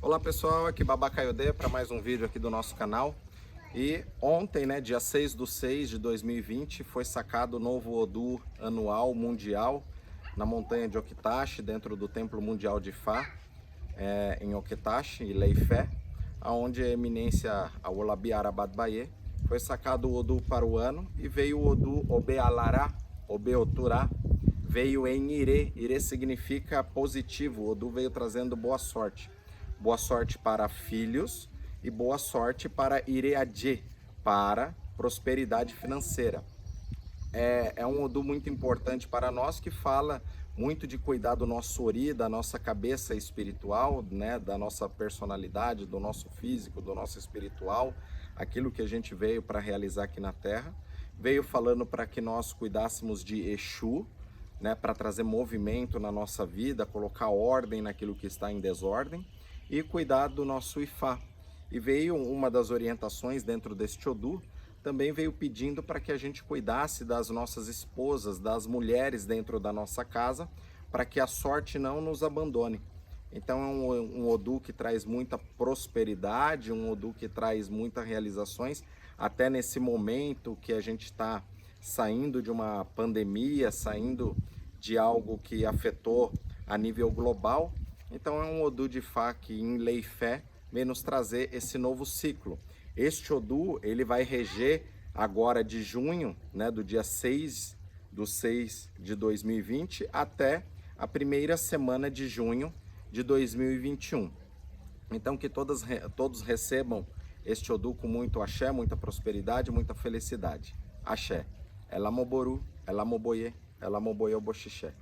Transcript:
Olá pessoal, aqui Babá Kayode para mais um vídeo aqui do nosso canal. E ontem, né, dia 6/6/2020, foi sacado o novo Odu anual mundial na montanha de Okitashi, dentro do Templo Mundial de Fá, em Okitashi, Ileifé, aonde a eminência a Olabi Arabad Baye foi sacado o Odu para o ano e veio o Odu Obealará, Obeoturá, veio em Ire. Ire significa positivo, o Odu veio trazendo boa sorte. Boa sorte para filhos e boa sorte para Ireadje, para prosperidade financeira. É um Odu muito importante para nós, que fala muito de cuidar do nosso ori, da nossa cabeça espiritual, né, da nossa personalidade, do nosso físico, do nosso espiritual, aquilo que a gente veio para realizar aqui na Terra. Veio falando para que nós cuidássemos de Exu, né, para trazer movimento na nossa vida, colocar ordem naquilo que está em desordem e cuidar do nosso Ifá. E veio uma das orientações dentro deste Odu, também veio pedindo para que a gente cuidasse das nossas esposas, das mulheres dentro da nossa casa, para que a sorte não nos abandone. Então é um Odu que traz muita prosperidade, um Odu que traz muitas realizações, até nesse momento que a gente está saindo de uma pandemia, saindo de algo que afetou a nível global. Então é um Odu de Fá que em Leifé vem nos trazer esse novo ciclo. Este Odu, ele vai reger agora de junho, né, do dia 6/6/2020 até a primeira semana de junho de 2021. Então que todos recebam este Odu com muito axé, muita prosperidade, muita felicidade. Axé. Elamoboru, Elamoboye, Elamoboye Oboxixé.